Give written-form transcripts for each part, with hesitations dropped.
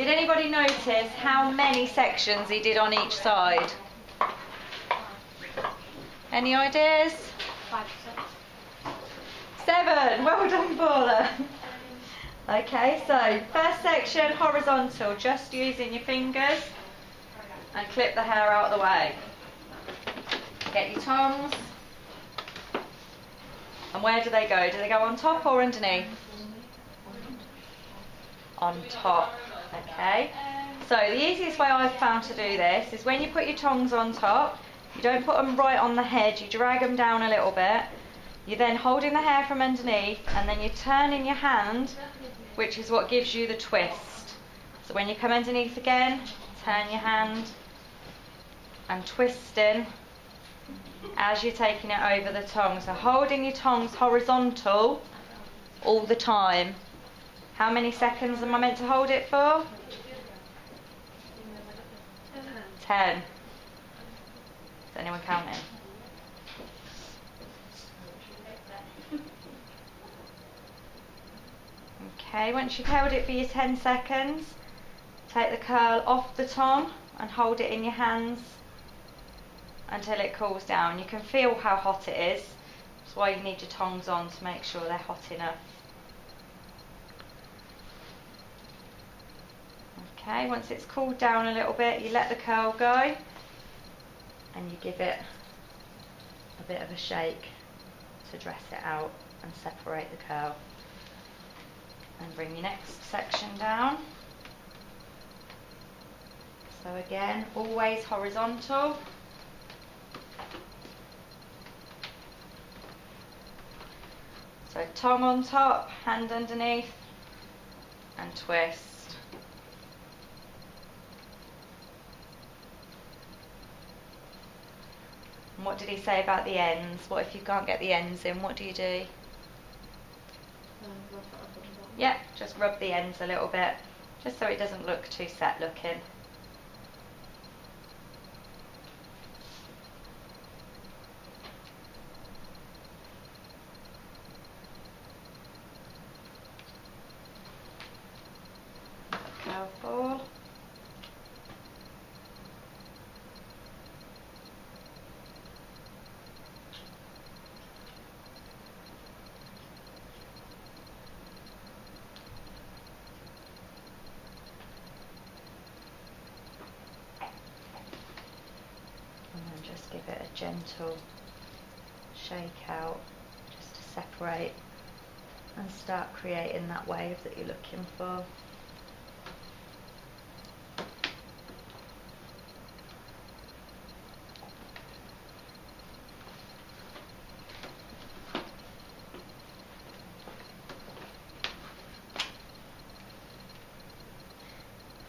Did anybody notice how many sections he did on each side? Any ideas? 5, 7. Well done, Paula. Okay, so first section, horizontal, just using your fingers and clip the hair out of the way. Get your tongs. And where do they go? Do they go on top or underneath? On top. Okay. So the easiest way I've found to do this is when you put your tongs on top, you don't put them right on the head, you drag them down a little bit. You're then holding the hair from underneath and then you're turning your hand, which is what gives you the twist. So when you come underneath again, turn your hand and twisting as you're taking it over the tongs. So holding your tongs horizontal all the time. How many seconds am I meant to hold it for? 10. Is anyone counting? Okay, once you've held it for your 10 seconds, take the curl off the tong and hold it in your hands until it cools down. You can feel how hot it is. That's why you need your tongs on, to make sure they're hot enough. Okay, once it's cooled down a little bit, you let the curl go and you give it a bit of a shake to dress it out and separate the curl. And bring your next section down. So again, always horizontal. So tongue on top, hand underneath, and twist. And what did he say about the ends? What if you can't get the ends in? What do you do? Yep, just rub the ends a little bit, just so it doesn't look too set looking. Careful. And then just give it a gentle shake out, just to separate and start creating that wave that you're looking for.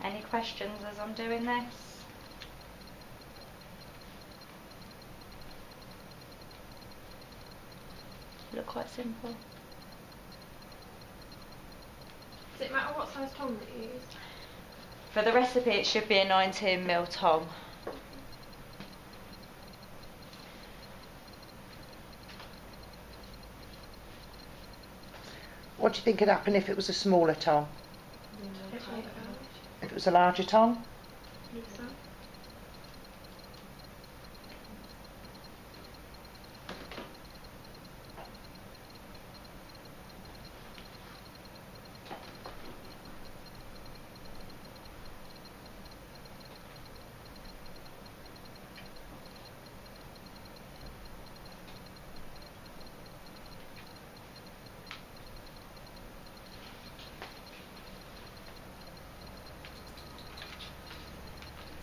Any questions as I'm doing this? Look quite simple. Does it matter what size tong that you use? For the recipe it should be a 19mm tong. What do you think would happen if it was a smaller tong? If it was a larger tong?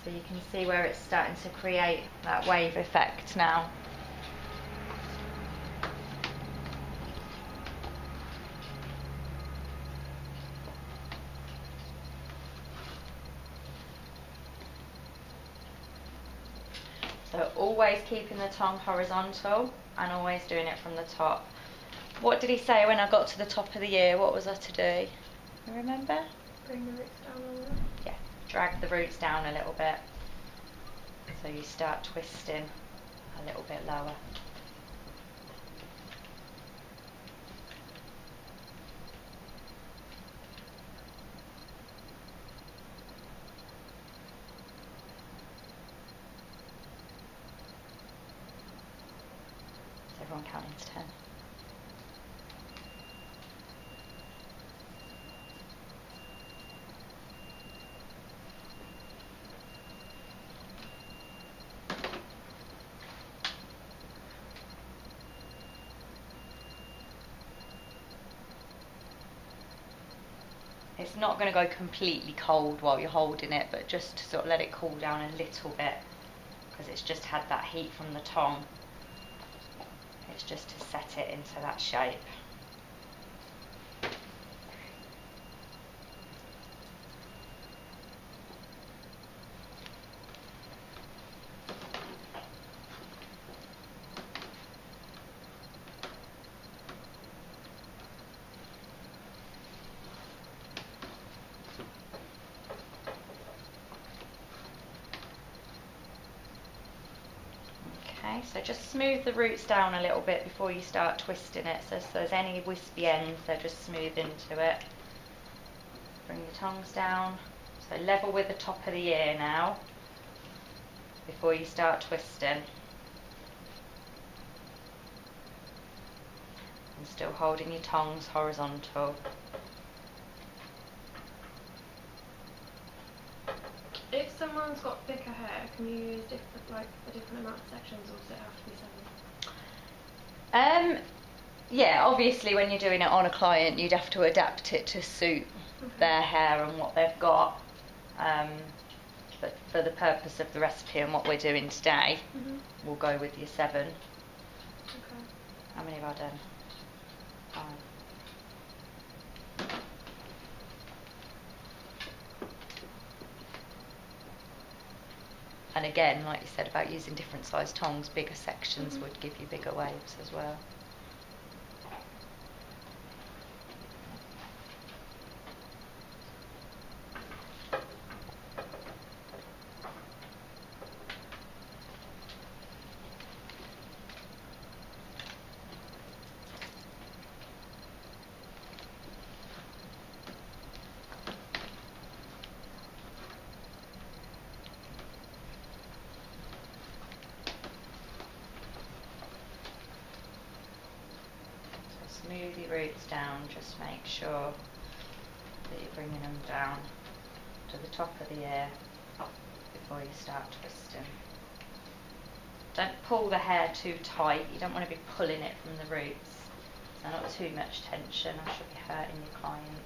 So you can see where it's starting to create that wave effect now. So always keeping the tong horizontal and always doing it from the top. What did he say when I got to the top of the ear? What was I to do? You remember? Bring the roots down a little. Yeah, drag the roots down a little bit. So you start twisting a little bit lower. Everyone counting to 10. It's not going to go completely cold while you're holding it, but just to sort of let it cool down a little bit, because it's just had that heat from the tong. It's just to set it into that shape. Okay, so just smooth the roots down a little bit before you start twisting it, so if there's any wispy ends, they're just smooth into it. Bring your tongs down, so level with the top of the ear now, before you start twisting. And still holding your tongs horizontal. If someone's got thicker hair, can you use a different amount of sections, or does it have to be 7? Yeah, obviously when you're doing it on a client, you'd have to adapt it to suit their hair and what they've got. But for the purpose of the recipe and what we're doing today, we'll go with your 7. Okay. How many have I done? 5. And again, like you said about using different sized tongs, bigger sections would give you bigger waves as well. Smooth your roots down, just make sure that you're bringing them down to the top of the ear before you start twisting. Don't pull the hair too tight, you don't want to be pulling it from the roots, so not too much tension, I should be hurting your client.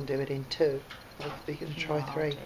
do it in two. Or we can try No, I'll three. do-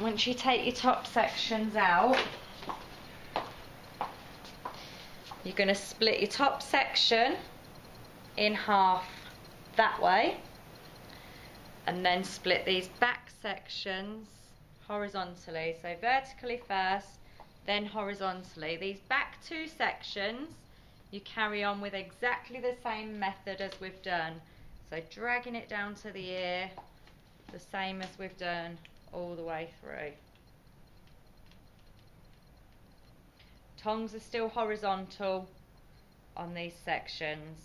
once you take your top sections out, you're going to split your top section in half that way, and then split these back sections horizontally. So vertically first, then horizontally. These back two sections you carry on with exactly the same method as we've done. So dragging it down to the ear, the same as we've done all the way through. Tongs are still horizontal on these sections.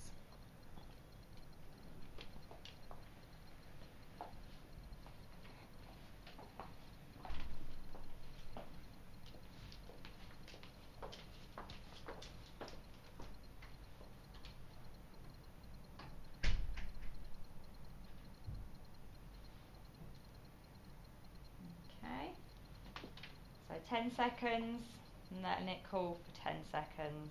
Okay, so 10 seconds and letting it cool for 10 seconds.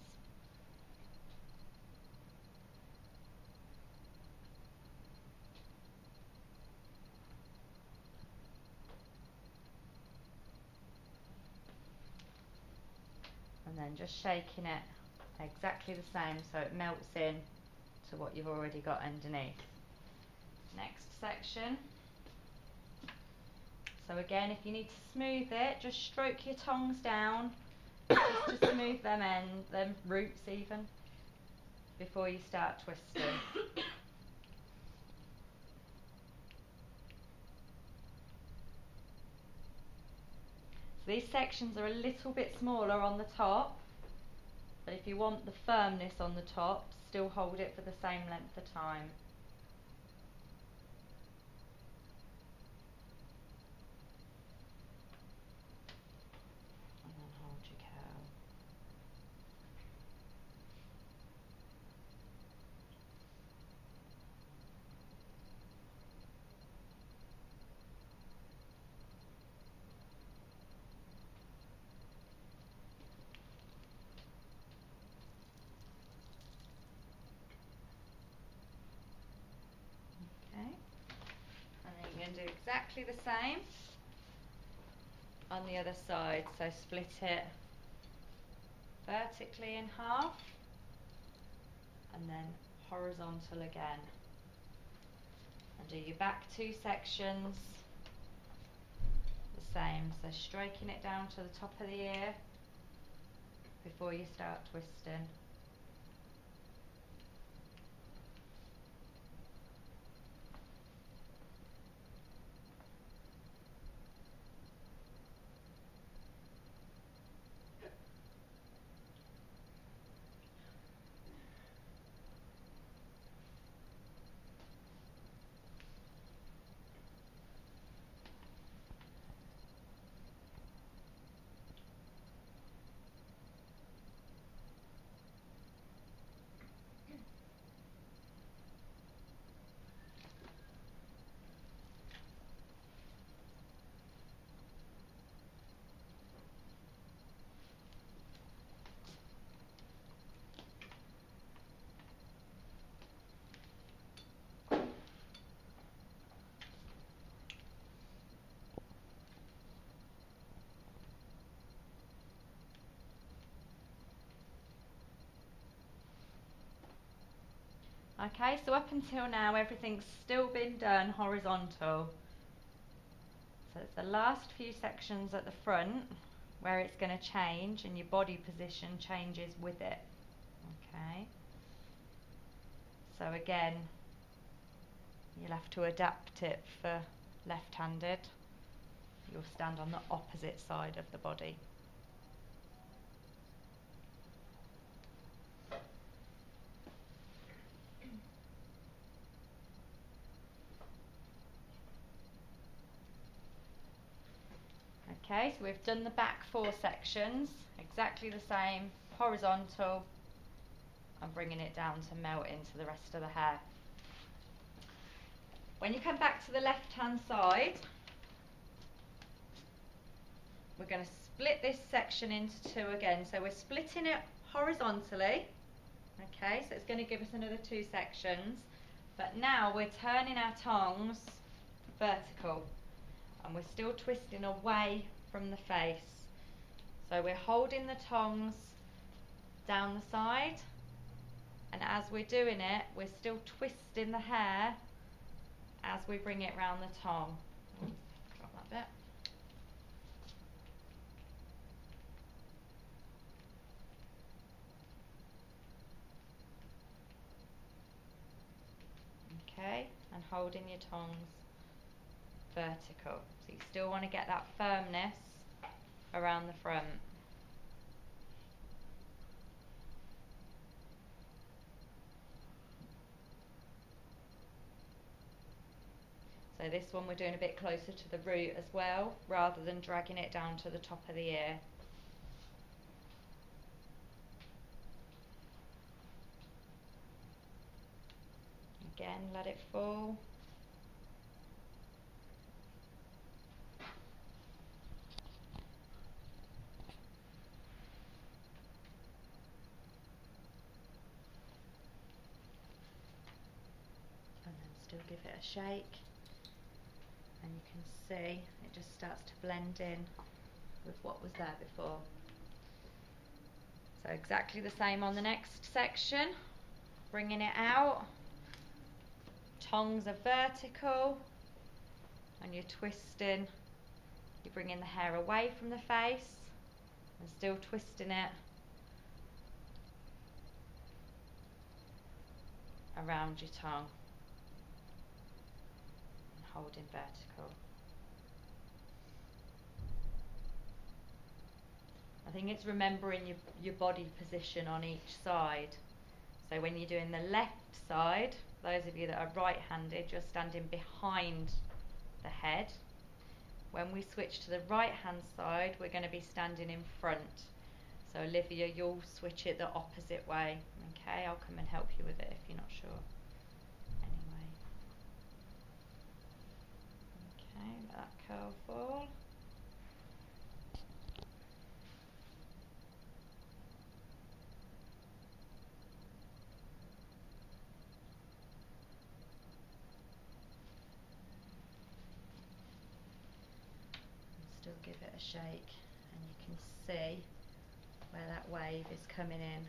And then just shaking it exactly the same so it melts in to what you've already got underneath. Next section. So again, if you need to smooth it, just stroke your tongs down just to smooth them roots even, before you start twisting. So these sections are a little bit smaller on the top, but if you want the firmness on the top, still hold it for the same length of time. And then hold your curl. Okay, and then you're going to do exactly the same on the other side. So split it vertically in half and then horizontal again, and do your back two sections the same. So stroking it down to the top of the ear before you start twisting. Okay, so up until now everything's still been done horizontal. So it's the last few sections at the front where it's going to change and your body position changes with it. Okay. So again, you'll have to adapt it for left-handed. You'll stand on the opposite side of the body. Okay, so we've done the back four sections, exactly the same, horizontal, and bringing it down to melt into the rest of the hair. When you come back to the left-hand side, we're going to split this section into two again. So we're splitting it horizontally, okay, so it's going to give us another two sections, but now we're turning our tongs vertical. and we're still twisting away from the face. So we're holding the tongs down the side, and as we're doing it, we're still twisting the hair as we bring it round the tong. Drop that bit. Okay, and holding your tongs vertical. So you still want to get that firmness around the front. So this one we're doing a bit closer to the root as well, rather than dragging it down to the top of the ear. Again, let it fall. And then still give it a shake. And you can see it just starts to blend in with what was there before. So exactly the same on the next section. Bringing it out. Tongs are vertical, and you're twisting, you're bringing the hair away from the face and still twisting it around your tongue and holding vertical. I think it's remembering your body position on each side. So when you're doing the left side, those of you that are right-handed, you're standing behind the head. When we switch to the right-hand side, we're going to be standing in front. So Olivia, you'll switch it the opposite way. Okay, I'll come and help you with it if you're not sure. Anyway. Okay, let that curl fall. Still give it a shake, and you can see where that wave is coming in,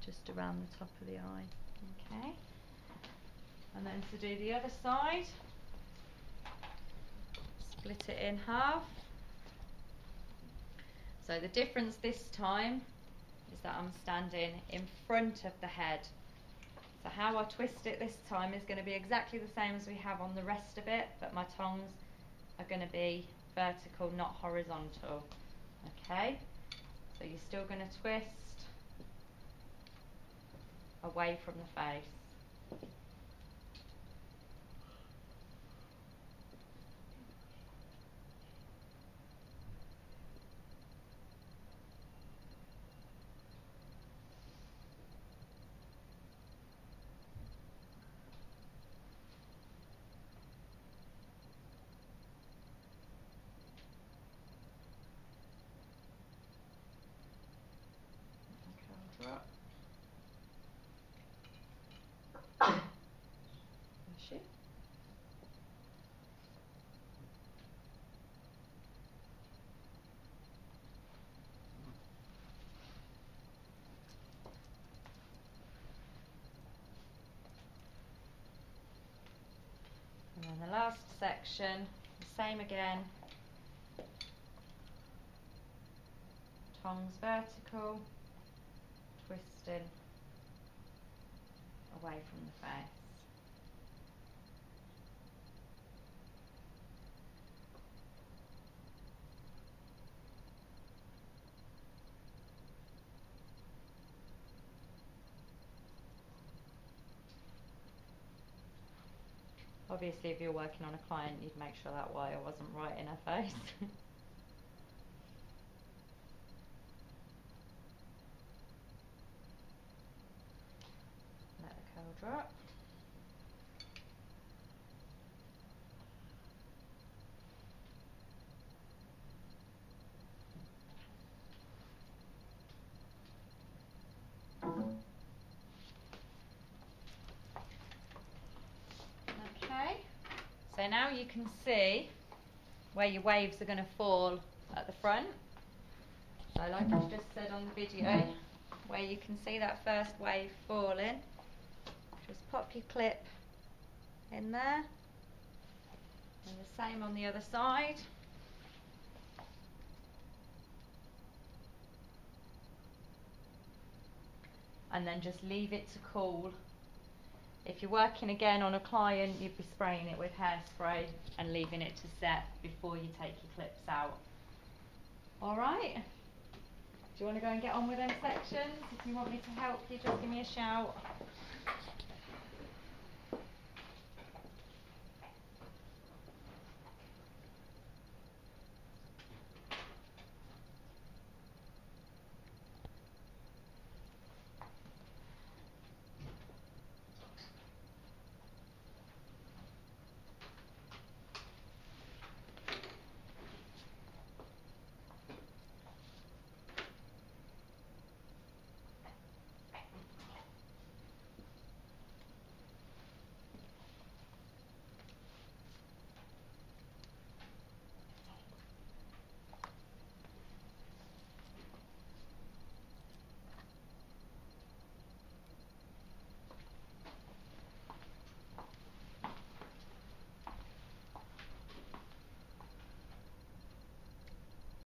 just around the top of the eye. Okay, and then to do the other side, split it in half. So the difference this time is that I'm standing in front of the head. So how I twist it this time is going to be exactly the same as we have on the rest of it, but my tongs are going to be vertical, not horizontal. Okay, so you're still going to twist away from the face. Drop. She. And then the last section, the same again. Tongs vertical, twisting away from the face. Obviously, if you're working on a client, you'd make sure that wire wasn't right in her face. Let the curl drop. Okay, so Okay, now you can see where your waves are going to fall at the front. So like I've just said on the video, where you can see that first wave falling, just pop your clip in there, and the same on the other side. And then just leave it to cool. If you're working again on a client, you'd be spraying it with hairspray and leaving it to set before you take your clips out. Alright? Do you want to go and get on with them sections? If you want me to help you, just give me a shout.